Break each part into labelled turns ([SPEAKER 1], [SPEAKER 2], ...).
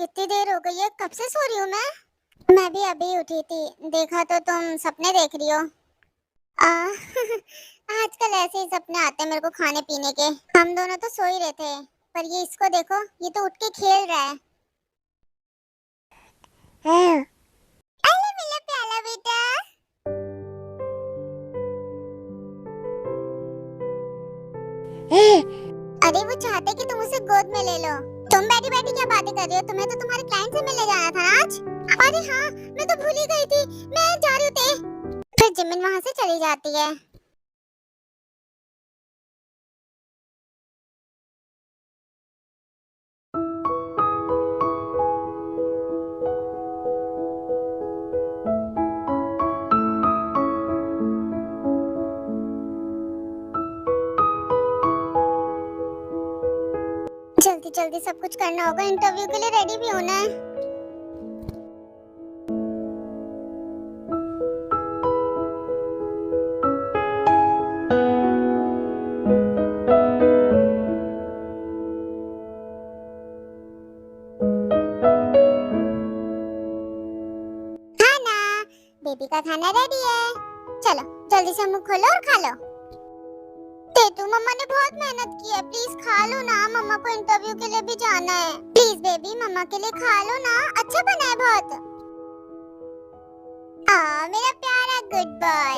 [SPEAKER 1] कितनी देर हो गई है, कब से सो रही हूँ मैं भी अभी उठी थी, देखा तो तुम सपने देख रही हो। आ, आजकल ऐसे ही सपने आते हैं मेरे को खाने पीने के। हम दोनों तो सो ही रहे थे, पर ये इसको देखो, ये तो उठ के खेल रहा है। हाँ। अरे मेरा प्याला बेटा। अरे वो चाहते कि तुम उसे गोद में ले लो। तुम बैठी बैठी क्या बातें कर रही हो? तुम्हें तो तुम्हारे क्लाइंट से मिलने जाना था ना आज। अरे हाँ, मैं तो भूल ही गई थी, मैं जा रही हूँ। फिर जिमिन वहाँ से चली जाती है। जल्दी जल्दी सब कुछ करना होगा, इंटरव्यू के लिए रेडी भी होना है। हाँ ना, बेबी का खाना रेडी है। चलो जल्दी से मुंह खोलो और खा लो। तेतु, मम्मा ने बहुत मेहनत की है, प्लीज खा लो ना, मम्मा को इंटरव्यू के लिए भी जाना है। प्लीज बेबी, मम्मा के लिए खा लो ना, अच्छा बना है बहुत। मेरा प्यारा गुड बॉय।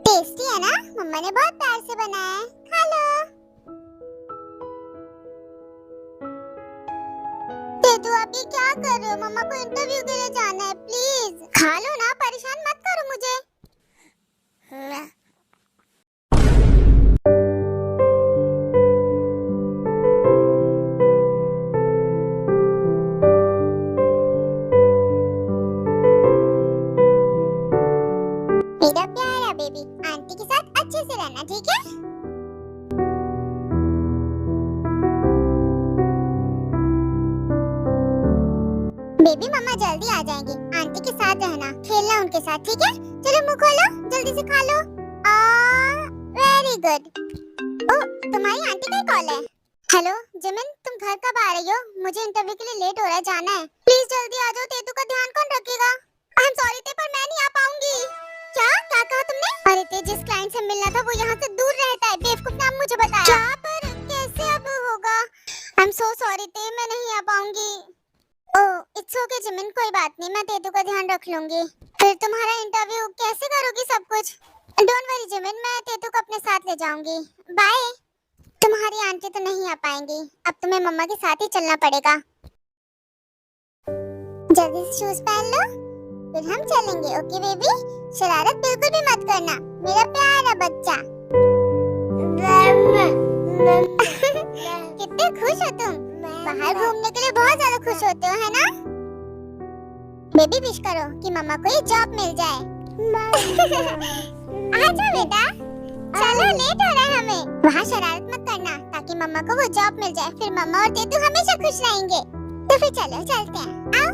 [SPEAKER 1] टेस्टी है ना, मम्मा ने बहुत प्यार से बनाया है, खा लो। तेतु, आप ये क्या कर रहे हो? मम्मा को इंटरव्यू के लिए जाना है, प्लीज खा लो ना, परेशान मत करो मुझे। मेरा प्यारा बेबी, आंटी के साथ अच्छे से रहना, ठीक है? बेबी, मम्मा जल्दी आ जाएंगी, आंटी के साथ रहना, खेलना उनके साथ, ठीक है? चलो मुंह खोलो, जल्दी से खा लो। Very good. ओह, तुम्हारी आंटी का कॉल है। हेलो जिमिन, तुम घर कब आ रही हो? मुझे इंटरव्यू के लिए लेट हो रहा है, जाना है। प्लीज जल्दी आ जाओ, तेतु का ध्यान कौन रखेगा? आई एम सॉरी ते, पर मैं नहीं आ पाऊंगी। क्या क्या कहा तुमने? अरे ते, जिस क्लाइंट से मिलना था वो यहाँ से दूर रहता है, बेवकूफ ने मुझे बताया। क्या? पर कैसे अब होगा? आई एम सो सॉरी ते, मैं नहीं आ पाऊंगी। ओह इट्स ओके जिमिन, कोई बात नहीं, मैं तेतु का ध्यान रख लूंगी। फिर तुम्हारा इंटरव्यू कैसे करोगी सब कुछ? डोंट वरी जिमिन, मैं तेतु को अपने साथ ले जाऊंगी। बाय। तुम्हारी आंटी तो नहीं आ पाएंगी, अब तुम्हें मम्मा के साथ ही चलना पड़ेगा। जल्दी से शूज पहन लो, फिर हम चलेंगे। ओके बेबी, शरारत बिल्कुल भी मत करना, मेरा प्यारा बच्चा। कितने खुश हो तुम, बाहर घूमने के लिए बहुत ज्यादा खुश होते हो, है ना? बेबी विश करो कि मम्मा को ये जॉब मिल जाए। आजा बेटा, चलो लेट हो रहा है हमें। वहाँ शरारत मत करना, ताकि मम्मा को वो जॉब मिल जाए, फिर मम्मा और तेतु हमेशा खुश रहेंगे। तो फिर चलो चलते हैं, आओ।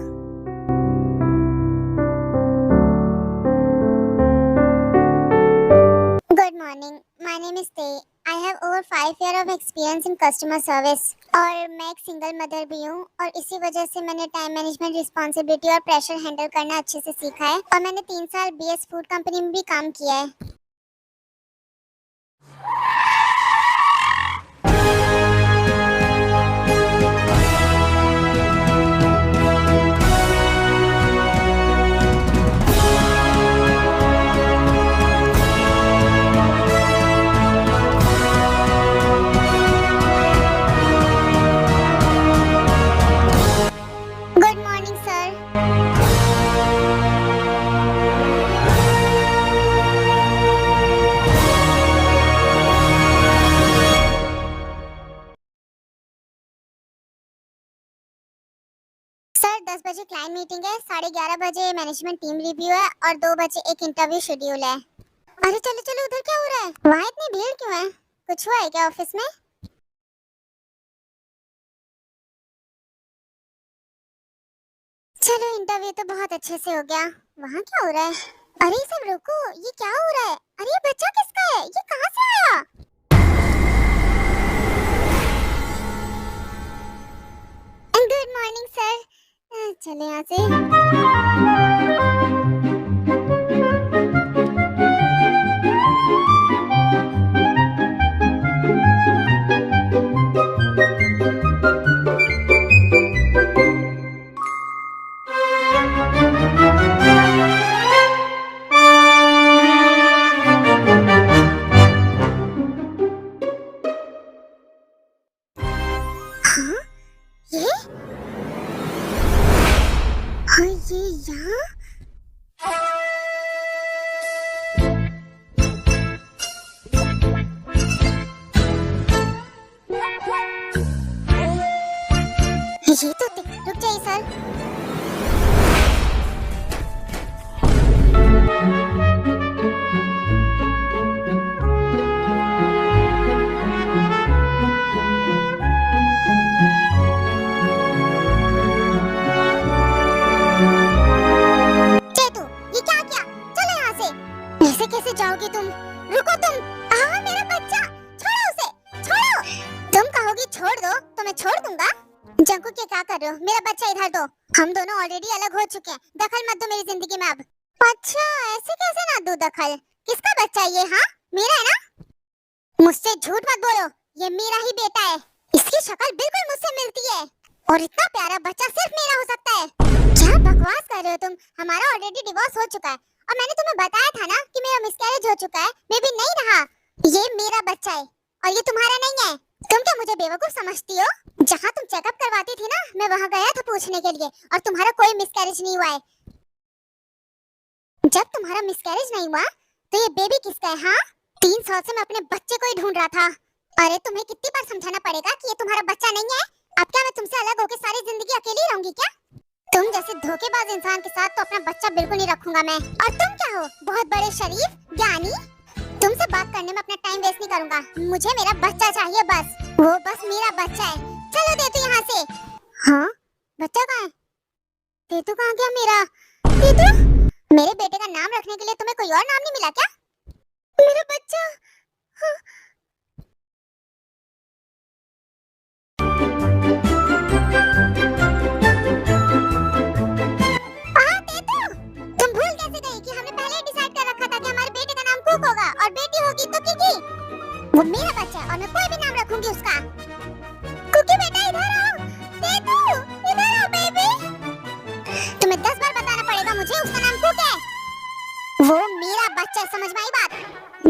[SPEAKER 1] Good morning, my name is ते। I have over 5 years of experience in customer service। और मैं एक सिंगल मदर भी हूँ, और इसी वजह से मैंने टाइम मैनेजमेंट, रिस्पांसिबिलिटी और प्रेशर हैंडल करना अच्छे से सीखा है। और मैंने 3 साल बीएस फूड कंपनी में भी काम किया है। Good morning sir. सर 10 बजे क्लाइंट मीटिंग है, 11:30 बजे मैनेजमेंट टीम रिव्यू है, और 2 बजे एक इंटरव्यू शेड्यूल है। अरे चलो चलो, उधर क्या हो रहा है? वहाँ इतनी भीड़ क्यों है? कुछ हुआ है क्या ऑफिस में? चलो इंटरव्यू तो बहुत अच्छे से हो गया, वहाँ क्या हो रहा है? अरे सब रुको, ये क्या हो रहा है? अरे ये बच्चा किसका है? ये कहाँ से आया? चले यहाँ से। हाँ, ये हाँ ये यहाँ ये तो रुक जाइए सर। चेतु, ये क्या किया? चलो यहाँ से। ऐसे कैसे जाओगी तुम? रुको तुम। मेरा बच्चा, छोड़ो उसे, छोड़ो। तुम कहोगी छोड़ दो तो मैं छोड़ दूंगा। जंकू के क्या कर रहे हो? मेरा बच्चा इधर दो। हम दोनों ऑलरेडी अलग हो चुके हैं, दखल मत दो मेरी जिंदगी में अब। अच्छा, ऐसे कैसे ना दो दखल? किसका बच्चा ये? हाँ मेरा है ना? मुझसे झूठ मत बोलो, ये मेरा ही बेटा है। इसकी शक्ल बिल्कुल मुझसे मिलती है और इतना प्यारा बच्चा सिर्फ मेरा हो सकता है। क्या बकवास कर रहे हो तुम? हमारा ऑलरेडी डिवोर्स हो चुका है और मैंने तुम्हें बताया था ना कि मेरा मिसकैरेज हो चुका है। मैं भी नहीं रहा। ये मेरा बच्चा है और ये तुम्हारा नहीं है। तुम क्या मुझे बेवकूफ समझती हो? जहाँ तुम चेकअप करवाती थी ना, मैं वहाँ गया था पूछने के लिए और तुम्हारा कोई मिसकैरेज नहीं हुआ है। जब तुम्हारा मिसकैरेज नहीं हुआ तो ये बेबी किसका है? हाँ 3 साल से मैं अपने बच्चे को ही ढूंढ रहा था। अरे तुम्हें कितनी बार समझाना पड़ेगा कि ये तुम्हारा बच्चा नहीं है? अब क्या मैं तुमसे अलग होकर सारी जिंदगी अकेली रहूंगी क्या? तुम जैसे धोखेबाज इंसान के साथ तो अपना बच्चा बिल्कुल नहीं रखूंगा मैं। और तुम क्या हो? बहुत बड़े शरीफ ज्ञानी। तुमसे बात करने में अपना टाइम वेस्ट नहीं करूंगा। मुझे मेरा बच्चा चाहिए बस। वो बस मेरा बच्चा है। चलो दे तू यहाँ से। हाँ बच्चा कहाँ है? तेतु कहाँ गया मेरा? तेतु, मेरे बेटे का नाम रखने के लिए तुम्हें कोई और नाम नहीं मिला क्या? मेरा बच्चा। हाँ। तेतु, तुम भूल कैसे गई कि हमने पहले डिसाइड कर रखा था कि हमारे बेटे का नाम कुक होगा और बेटी होगी तो किकी। वो मेरा बच्चा है और मैं कोई भी नाम रखूंगी उसका। कुकी बेटा इधर आओ। तेतु इधर आओ बेबी। तुम्हें 10 बार बताना पड़ेगा मुझे उसका नाम कुक है। वो मेरा बच्चा, समझ में आई बात?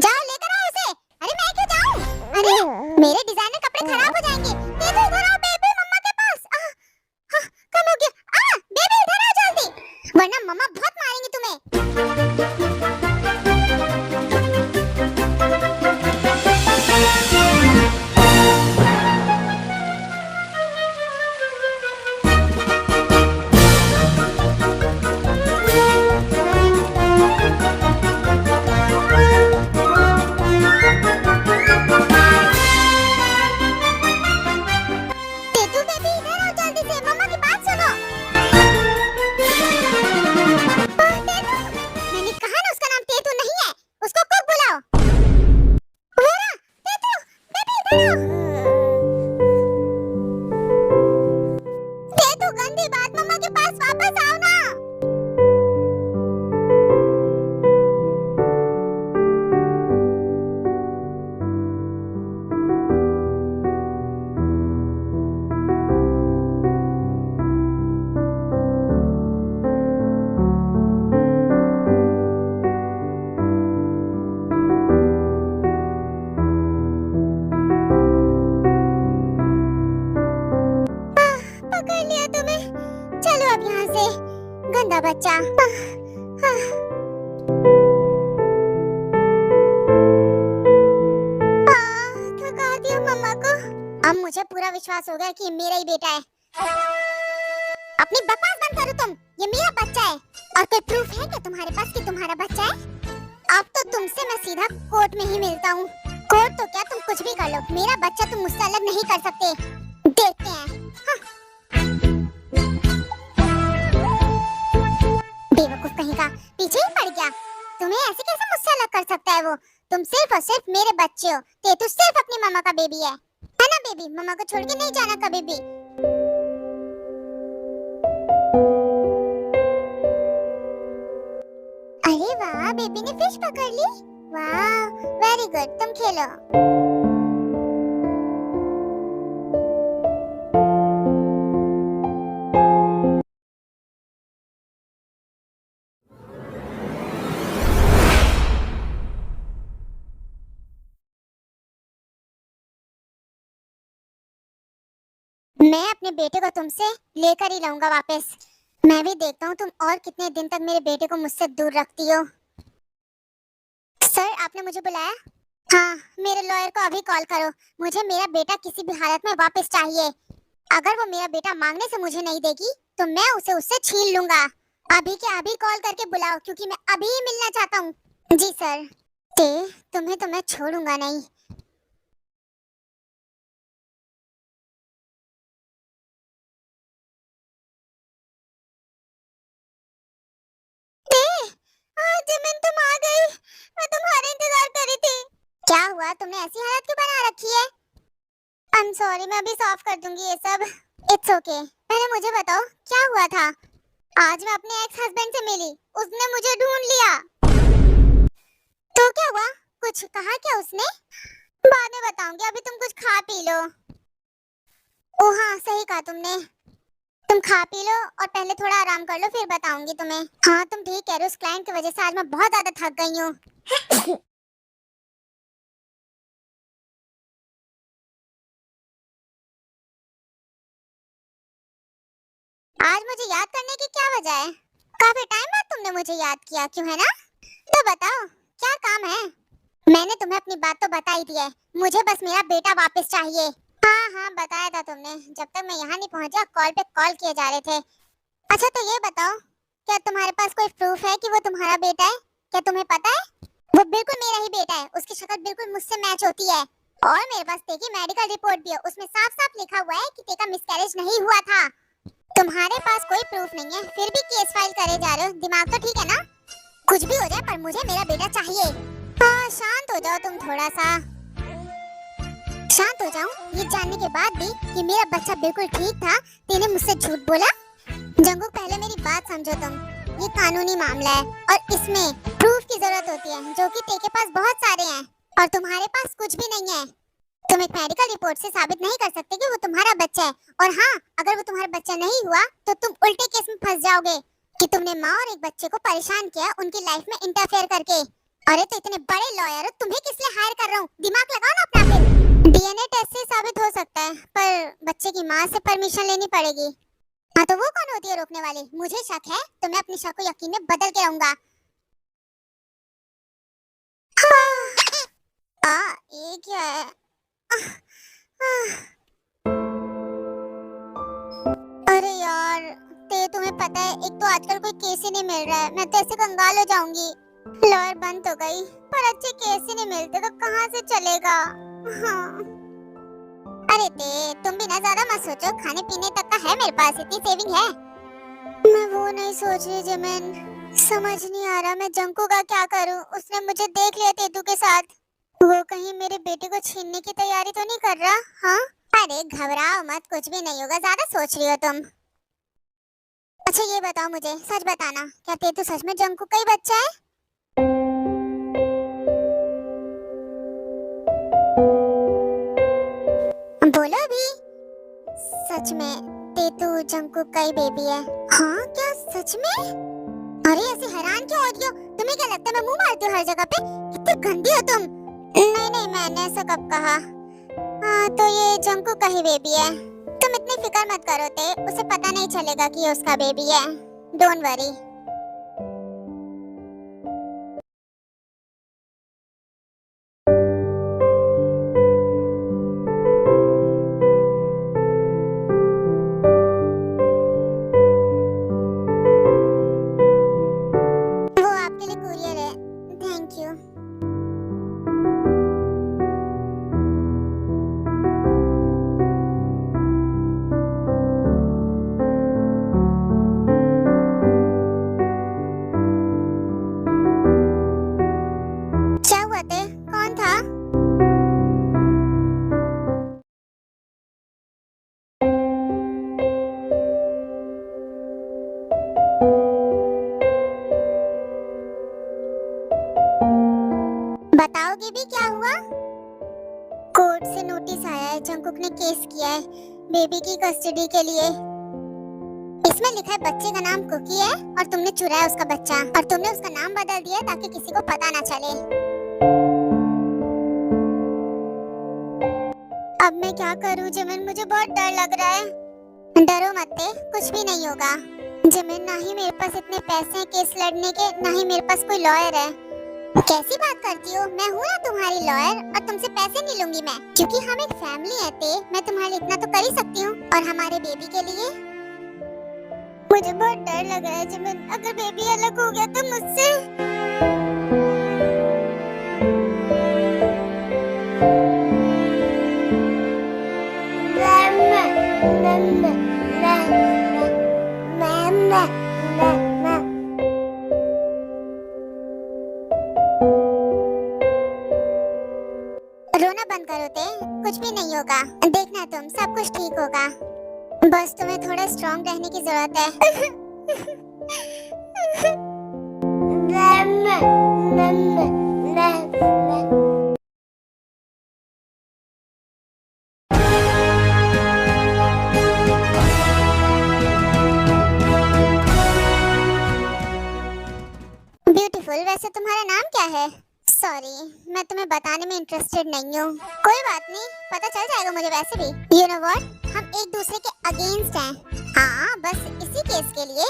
[SPEAKER 1] जाओ लेकर आओ उसे। अरे मैं क्यों जाऊं? अरे मेरे डिजाइनर कपड़े खराब हो जाएंगे। तेतु इधर आओ बेबी, मम्मा के पास। हाँ, कम हो गया। बेबी इधर आओ जल्दी, वरना मम्मा बहुत मारेंगी तुम्हें। तेतु बेबी इधर आओ जल्दी से, मम्मा की बात सुनो। मैंने कहा ना उसका नाम तेतु नहीं है, उसको कुक बुलाओ। वो रहा, तेतु बेबी इधर आओ। तेतु गंदी बात, मम्मा के पास वापस आओ ना। पकड़ लिया तुम्हें। चलो अब यहाँ से, गंदा बच्चा। थका दिया मम्मा को। अब मुझे पूरा विश्वास हो गया कि ये मेरा ही बेटा है। अपनी बकवास बंद करो तुम। ये मेरा बच्चा है और कोई प्रूफ है क्या तुम्हारे पास कि तुम्हारा बच्चा है? अब तो तुमसे मैं सीधा कोर्ट में ही मिलता हूँ। कोर्ट तो क्या, तुम कुछ भी कर लो, मेरा बच्चा तुम मुझसे अलग नहीं कर सकते। देखते हैं। बेवकूफ कहीं का, पीछे ही पड़ गया। तुम्हें ऐसे कैसे मुझसे अलग कर सकता है वो? तुम सिर्फ और सिर्फ मेरे बच्चे हो। तेतु सिर्फ अपनी मामा का बेबी है ना बेबी? मामा को छोड़ के नहीं जाना कभी भी। बेबी ने फिश पकड़ ली। वाह, वेरी गुड, तुम खेलो। मैं अपने बेटे को तुमसे लेकर ही रहूंगा वापस। मैं भी देखता हूँ तुम और कितने दिन तक मेरे बेटे को मुझसे दूर रखती हो। सर, आपने मुझे बुलाया? हाँ, मेरे लॉयर को अभी कॉल करो। मुझे मेरा बेटा किसी भी हालत में वापस चाहिए। अगर वो मेरा बेटा मांगने से मुझे नहीं देगी तो मैं उसे उससे छीन लूंगा। अभी के अभी कॉल करके बुलाओ, क्योंकि मैं अभी ही मिलना चाहता हूँ। जी सर। ते, तुम्हें तो मैं छोड़ूंगा नहीं। ते, जिमिन तुम आ गई। मैं तुम्हारा इंतजार कर रही थी। क्या हुआ, तुमने ऐसी हालत क्यों बना रखी है? आई एम सॉरी, मैं अभी सॉल्व कर दूंगी ये सब। It's okay. पहले मुझे बताओ क्या हुआ था। आज मैं अपने एक्स हस्बैंड से मिली, उसने मुझे ढूंढ लिया। तो क्या हुआ, कुछ कहा क्या उसने? बाद में बताऊंगी, अभी तुम कुछ खा पी लो। ओ हाँ, सही कहा तुमने। तुम खा पी लो और पहले थोड़ा आराम कर लो, फिर बताऊंगी तुम्हें। हाँ, तुम ठीक कह रहे हो, उस क्लाइंट की वजह से आज मैं बहुत ज्यादा थक गई हूँ। आज मुझे याद करने की क्या वजह है? काफी टाइम बाद तुमने मुझे याद किया, क्यों है ना? तो बताओ, क्या काम है? मैंने तुम्हें अपनी बात तो बता ही दी है। मुझे बस मेरा बेटा वापस चाहिए। हाँ हाँ, बताया था तुमने। जब तक मैं यहाँ नहीं पहुँचा कॉल पे कॉल किए जा रहे थे। अच्छा, तो ये बताओ, क्या तुम्हारे पास कोई प्रूफ है कि वो तुम्हारा बेटा है? क्या तुम्हें पता है? वो बिल्कुल मेरा ही बेटा है, उसकी शक्ल बिल्कुल मुझसे मैच होती है। और मेरे पास तेरी मेडिकल रिपोर्ट भी है, उसमें साफ साफ लिखा हुआ है कि तेरा मिसकैरेज नहीं हुआ था। तुम्हारे पास कोई प्रूफ नहीं है, फिर भी केस फाइल करे जा रहे हो। दिमाग तो ठीक है ना? कुछ भी हो जाए पर मुझे मेरा बेटा चाहिए। हाँ, शांत हो जाओ तुम थोड़ा सा। शांत हो जाऊं ये जानने के बाद भी कि मेरा बच्चा बिल्कुल ठीक था, तूने मुझसे झूठ बोला? जंगू, पहले मेरी बात समझो तुम। ये कानूनी मामला है और इसमें प्रूफ की जरूरत होती है, जो कि तेरे पास बहुत सारे हैं और तुम्हारे पास कुछ भी नहीं है। तुम एक मेडिकल रिपोर्ट से साबित नहीं कर सकते कि वो तुम्हारा बच्चा है। और हाँ, अगर वो तुम्हारा बच्चा नहीं हुआ तो तुम उल्टे केस में फंस जाओगे कि तुमने माँ और एक बच्चे को परेशान किया उनकी लाइफ में इंटरफेयर करके। अरे तो इतने बड़े लॉयर हो, तुम्हें किस लिए हायर कर रहा हूँ? दिमाग लगाओ ना अपना। फिर डीएनए टेस्ट से साबित हो सकता है, पर बच्चे की माँ से परमिशन लेनी पड़ेगी। हाँ, तो वो कौन होती है रोकने वाली? मुझे शक है तो मैं अपनी शक को यकीन में बदल के रहूंगा। ये क्या है? अरे यार, तुम्हें पता है, एक तो आजकल कोई केस ही नहीं मिल रहा है। मैं तो ऐसे कंगाल हो जाऊंगी। लॉयर बन तो गई, पर अच्छे केस ही नहीं मिलते तो कहाँ से चलेगा? हाँ। अरे तुम भी ना ज्यादा मत सोचो, खाने पीने तक का है मेरे पास, इतनी सेविंग है। मैं वो नहीं सोच रही जिमिन, समझ नहीं आ रहा मैं जंकू का क्या करूं। उसने मुझे देख लिया तेतू के साथ। वो कहीं मेरे बेटे को छीनने की तैयारी तो नहीं कर रहा? हाँ। अरे घबराओ मत, कुछ भी नहीं होगा, ज्यादा सोच रही हो तुम। अच्छा ये बताओ, मुझे सच बताना, क्या तेतु सच में जंकू का ही बच्चा है? बोलो भी। सच में तेतु जंकू का ही बेबी है? हाँ, क्या सच में? अरे ऐसे हैरान क्यों हो रही हो? तुम्हें क्या लगता है मैं मुंह मारती हूँ हर जगह पे? कितनी गंदी हो तुम। नहीं नहीं, मैंने ऐसा कब कहा? हाँ, तो ये जंकू का ही बेबी है। तुम इतनी फिक्र मत करो उसे पता नहीं चलेगा कि ये उसका बेबी है। Don't worry. वो आपके लिए कुरियर है। Thank you. जंगकुक ने केस किया है बेबी की कस्टडी के लिए। इसमें लिखा है बच्चे का नाम कुकी है और तुमने चुराया उसका बच्चा और तुमने उसका नाम बदल दिया ताकि किसी को पता ना चले। अब मैं क्या करूं जिमिन, मुझे बहुत डर लग रहा है। डरो मत, कुछ भी नहीं होगा जिमिन। ना ही मेरे पास इतने पैसे हैं केस लड़ने के, ना ही मेरे पास कोई लॉयर है। कैसी बात करती हो, मैं हूँ ना तुम्हारी लॉयर और तुमसे पैसे नहीं लूंगी मैं, क्योंकि हम एक फैमिली है ते। मैं तुम्हारे लिए इतना तो कर ही सकती हूँ और हमारे बेबी के लिए। मुझे बहुत डर लग रहा है जिमिन, अगर बेबी अलग हो गया तो मुझसे। रोना बंद करो ते, कुछ भी नहीं होगा, देखना तुम, सब कुछ ठीक होगा। बस तुम्हें थोड़ा स्ट्रॉन्ग रहने की जरूरत है। ब्यूटीफुल, वैसे तुम्हारा नाम क्या है? सॉरी, मैं तुम्हें बताने में इंटरेस्टेड नहीं हूँ। कोई बात नहीं, पता चल जाएगा मुझे वैसे भी। यू नो व्हाट, हम एक दूसरे के अगेंस्ट हैं। हाँ, बस इसी केस के लिए।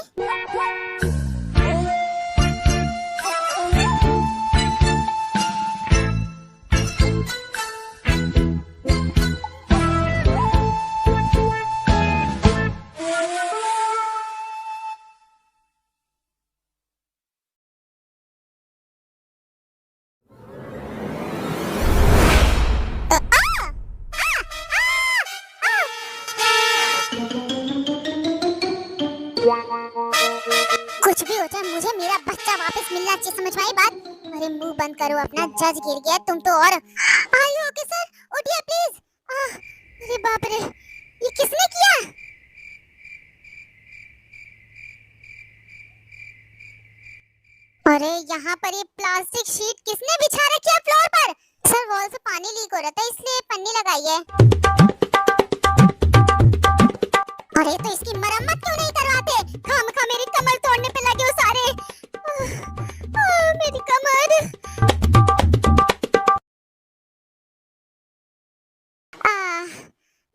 [SPEAKER 1] कुछ भी हो जाए, मुझे मेरा बच्चा वापस मिलना चाहिए, समझ में आई बात? अरे मुंह बंद करो अपना, जज गिर गया तुम तो। और आर यू ओके सर? उठिए प्लीज। अरे बाप रे, ये किसने किया? अरे यहाँ पर ये प्लास्टिक शीट किसने बिछा रखी है फ्लोर पर? सर, वॉल से पानी लीक हो रहा था इसलिए पन्नी लगाई है। अरे तो इसकी मरम्मत क्यों नहीं करवाते? खामखा मेरी कमर तोड़ने पे लगे हो सारे। मेरी कमर।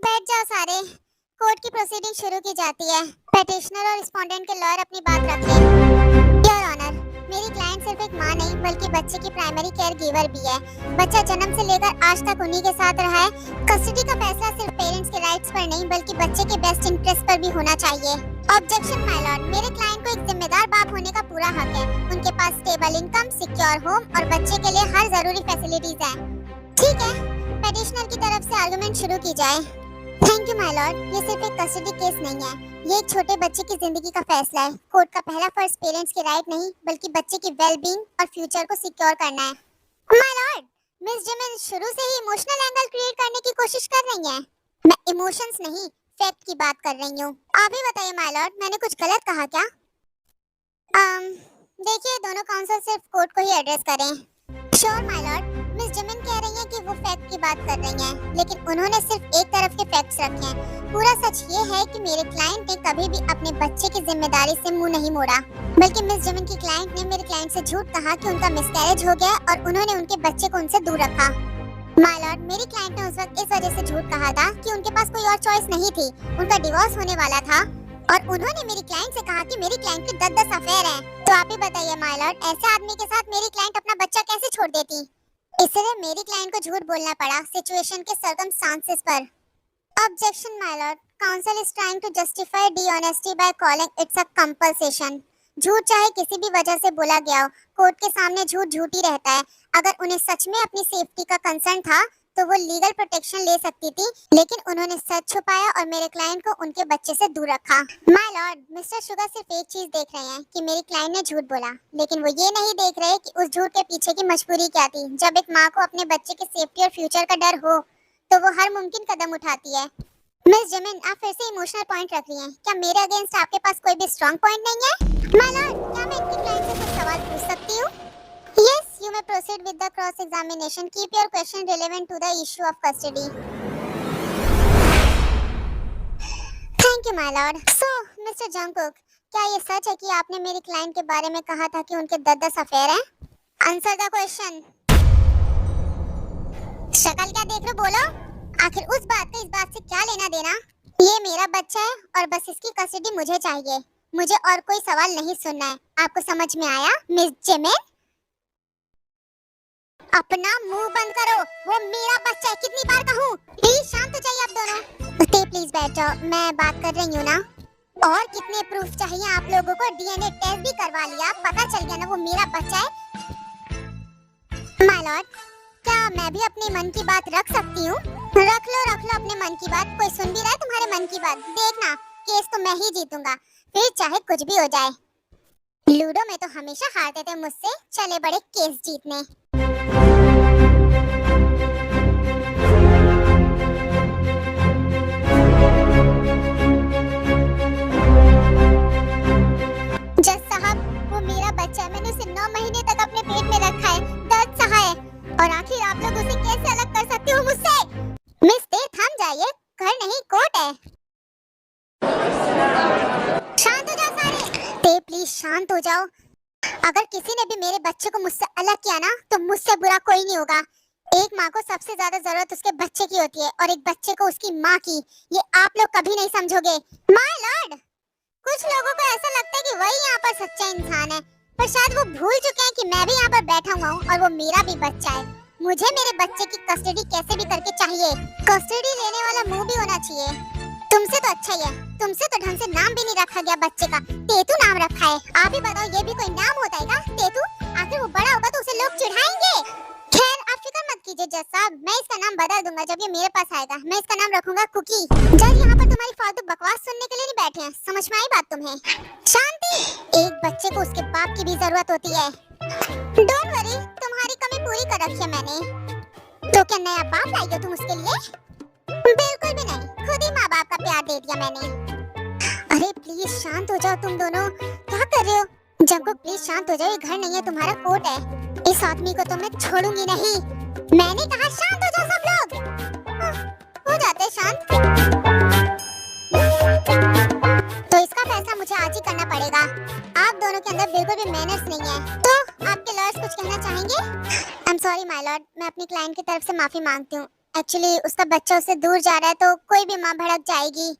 [SPEAKER 1] बैठ जाओ सारे, कोर्ट की प्रोसीडिंग शुरू की जाती है। पेटिशनर और रिस्पोंडेंट के लॉयर अपनी बात रखें। योर ऑनर, मेरी क्लाइंट सिर्फ एक मां नहीं बल्कि बच्चे की प्राइमरी केयर गिवर भी है। बच्चा जन्म से लेकर आज तक उन्हीं के साथ रहा है। कस्टडी का फैसला सिर्फ पेरेंट्स के राइट्स पर नहीं बल्कि बच्चे के बेस्ट इंटरेस्ट पर भी होना चाहिए। ऑब्जेक्शन माय लॉर्ड, मेरे क्लाइंट को एक जिम्मेदार बाप होने का पूरा हक है। उनके पास स्टेबल इनकम, सिक्योर होम और बच्चे के लिए हर जरूरी फैसिलिटीज हैं। ठीक है, पेटिशनर की तरफ से आर्गुमेंट शुरू की जाए। थैंक यू माय लॉर्ड, ये सिर्फ एक कस्टडी केस नहीं है, ये एक छोटे बच्चे की जिंदगी का फैसला है। कोर्ट का पहला फर्ज पेरेंट्स के राइट नहीं बल्कि बच्चे की वेलबींग और फ्यूचर को सिक्योर करना है। माय लॉर्ड, मिस जिमिन शुरू से ही इमोशनल एंगल क्रिएट करने की कोशिश कर रही हैं। मैं इमोशंस नहीं, फैक्ट की बात कर रही हूँ। आप ही बताइए माय लॉर्ड, मैंने कुछ गलत कहा क्या? देखिए, दोनों काउंसिल सिर्फ कोर्ट को ही एड्रेस करें। Sure my Lord, miss Jimin कह रही हैं कि वो फैक्ट की बात कर रही हैं, लेकिन उन्होंने सिर्फ एक तरफ के फैक्ट्स रखे हैं। पूरा सच ये है कि मेरे क्लाइंट ने कभी भी अपने बच्चे की जिम्मेदारी से मुंह नहीं मोड़ा, बल्कि मिस जिमिन की क्लाइंट ने मेरे क्लाइंट से झूठ कहा कि उनका मिसकैरेज हो गया और उन्होंने उनके बच्चे को उनसे दूर रखा। माय लॉर्ड, मेरी क्लाइंट ने उस वक्त इस वजह से झूठ कहा था कि उनके पास कोई और चॉइस नहीं थी, उनका डिवोर्स होने वाला था और उन्होंने मेरी क्लाइंट से कहा कि मेरी क्लाइंट के 10 अफेयर हैं। तो आप ही बताइए माय लॉर्ड, ऐसे आदमी के साथ मेरी क्लाइंट अपना बच्चा कैसे छोड़ देती? इसलिए मेरी क्लाइंट को झूठ बोलना पड़ा सिचुएशन के सर्कमस्टांसेस पर। Objection my lord, counsel is trying to justify dishonesty by calling it's a compulsion. झूठ चाहे किसी भी वजह से बोला गया हो, कोर्ट के सामने झूठ झूठ ही रहता है। अगर उन्हें सच में अपनी सेफ्टी का कंसर्न था तो वो लीगल प्रोटेक्शन ले सकती थी, लेकिन उन्होंने सच छुपाया और मेरे क्लाइंट को उनके बच्चे से दूर रखा। माय लॉर्ड, मिस्टर शुगर सिर्फ एक चीज देख रहे हैं कि मेरी क्लाइंट ने झूठ बोला, लेकिन वो ये नहीं देख रहे कि उस झूठ के पीछे की मजबूरी क्या थी। जब एक माँ को अपने बच्चे की सेफ्टी और फ्यूचर का डर हो तो वो हर मुमकिन कदम उठाती है। मिस जिमिन, आप फिर से इमोशनल पॉइंट रख रही हैं। क्या मेरे अगेंस्ट आपके पास कोई भी स्ट्रांग पॉइंट नहीं है? माय लॉर्ड, क्या मैं इनकी क्लाइंट से कुछ सवाल पूछ सकती हूँ? Yes, you may proceed with the cross examination. Keep your question relevant to the issue of custody. My Lord. So mister Jungkook, क्या ये सच है कि आपने मेरी क्लाइंट के बारे में कहा था कि उनके 10 अफेयर हैं? Answer the question. शक्ल क्या देख रहे हो, बोलो। आखिर उस बात का इस बात से क्या लेना देना? ये मेरा बच्चा है और बस इसकी कस्टडी मुझे चाहिए। मुझे और कोई सवाल नहीं सुनना है। आपको समझ में आया मिस जिमिन? अपना मुंह बंद करो, वो मेरा बच्चा है, कितनी बार कहूँ? प्लीज शांत हो जाइए आप दोनों। प्लीज बैठ जाओ, मैं बात कर रही हूँ ना। और कितने प्रूफ चाहिए आप लोगों को? डीएनए टेस्ट भी करवा लिया, पता चल गया ना वो मेरा बच्चा है। माय लॉर्ड, क्या मैं भी अपने मन की बात रख सकती हूँ? रख लो अपने मन की बात। कोई सुन भी रहा है तुम्हारे मन की बात? देखना, केस तो मैं ही जीतूंगा, फिर चाहे कुछ भी हो जाए। लूडो में तो हमेशा हारते थे मुझसे, चले बड़े केस जीतने। जज साहब, वो मेरा बच्चा है, मैंने उसे 9 महीने तक अपने पेट में रखा है, दर्द सहा है, और आखिर आप लोग उसे कैसे अलग कर सकते हो मुझसे? मिस्टर थम जाइए, घर नहीं कोर्ट है। शांत हो जाओ सारे। प्लीज शांत हो जाओ। अगर किसी ने भी मेरे बच्चे को मुझसे अलग किया ना, तो मुझसे बुरा कोई नहीं होगा। एक माँ को सबसे ज्यादा जरूरत उसके बच्चे की होती है, और एक बच्चे को उसकी माँ की। ये आप लोग कभी नहीं समझोगे। माय लॉर्ड, कुछ लोगों को ऐसा लगता है कि वही यहाँ पर सच्चा इंसान है, पर शायद वो भूल चुके हैं कि मैं भी यहाँ पर बैठा हुआ हूँ और वो मेरा भी बच्चा है। मुझे मेरे बच्चे की कस्टडी कैसे भी करके चाहिए। कस्टडी लेने वाला मुंह भी होना चाहिए। तुमसे तो अच्छा ही है, तुमसे तो ढंग से नाम भी नहीं रखा गया बच्चे का। तेतू नाम रखा है। आप ही बताओ, ये भी कोई नाम होता है क्या? तेतू? आखिर वो बड़ा होगा तो उसे लोग चिढ़ाएंगे। खैर, आप फिक्र मत कीजिए जज साहब, मैं इसका नाम बदल दूंगा जब ये मेरे पास आएगा। मैं इसका नाम रखूंगा कुकी। जज यहाँ पर तुम्हारी फालतू बकवास सुनने के लिए नहीं बैठे हैं, समझ में आई बात तुम्हें? शांति। एक बच्चे को उसके बाप की भी जरूरत होती है। डोंट वरी, तुम्हारी कमी पूरी कर रखी है मैंने। तो क्या नया बाप लाई हो तुम उसके लिए? बिल्कुल भी नहीं, खुद ही माँ बाप का प्यार दे दिया मैंने। अरे प्लीज शांत हो जाओ तुम दोनों, क्या कर रहे हो? जंगकुक प्लीज शांत हो जाओ, ये घर नहीं है, तुम्हारा कोर्ट है। इस आदमी को तो मैं छोड़ूंगी नहीं। मैंने कहा शांत हो जाओ सब लोग। हो जाते शांत। तो इसका फैसला मुझे आज ही करना पड़ेगा। आप दोनों के अंदर बिल्कुल भी मैनर्स नहीं है। तो आपके लॉयर्स कुछ कहना चाहेंगे? I am sorry my Lord, मैं अपनी क्लाइंट की तरफ से माफी मांगती हूँ। एक्चुअली उसका बच्चा उससे दूर जा रहा है, तो कोई भी माँ भड़क जाएगी।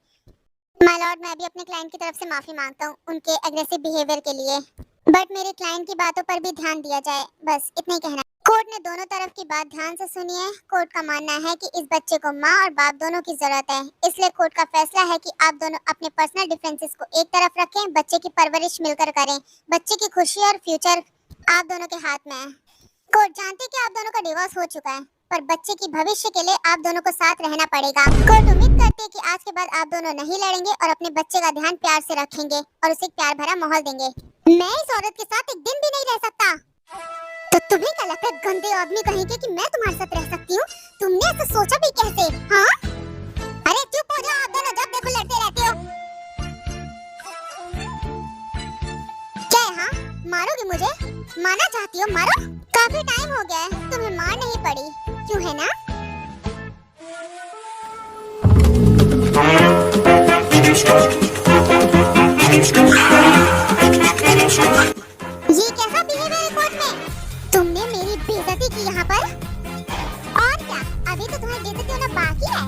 [SPEAKER 1] माय लॉर्ड, मैं भी अपने क्लाइंट की तरफ से माफी मांगता हूँ उनके एग्रेसिव बिहेवियर के लिए। बट मेरे क्लाइंट की बातों पर भी ध्यान दिया जाए, बस इतना ही कहना। कोर्ट ने दोनों तरफ की बात ध्यान से सुनी है। कोर्ट का मानना है कि इस बच्चे को माँ और बाप दोनों की जरूरत है, इसलिए कोर्ट का फैसला है कि आप दोनों अपने पर्सनल डिफरेंसेस को एक तरफ रखें, बच्चे की परवरिश मिलकर करें। बच्चे की खुशी और फ्यूचर आप दोनों के हाथ में है। कोर्ट जानते कि आप दोनों का डिवोर्स हो चुका है, पर बच्चे की भविष्य के लिए आप दोनों को साथ रहना पड़ेगा। कोर्ट उम्मीद करते हैं कि आज के बाद आप दोनों नहीं लड़ेंगे और अपने बच्चे का ध्यान प्यार से रखेंगे और उसे प्यार भरा माहौल देंगे। मैं इस औरत के साथ एक दिन भी नहीं रह सकता। तो तुम्हें क्या लगता है गंदे आदमी कहेंगे कि मैं तुम्हारे साथ रह सकती हूँ? तुमने ऐसा सोचा भी कैसे? हाँ? अरे चुप हो जाओ आप दोनों, जब देखो लड़ते रहते हो। क्या हाँ मारोगे मुझे? मारना चाहती हो? मारो। काफी टाइम हो गया है, तुम्हें मार नहीं पड़ी, क्यों है ना? ये कैसा बिहेवियर है कोर्ट में? तुमने मेरी बेइज्जती की यहाँ पर। और क्या, अभी तो तुम्हारी बेइज्जती होना बाकी है।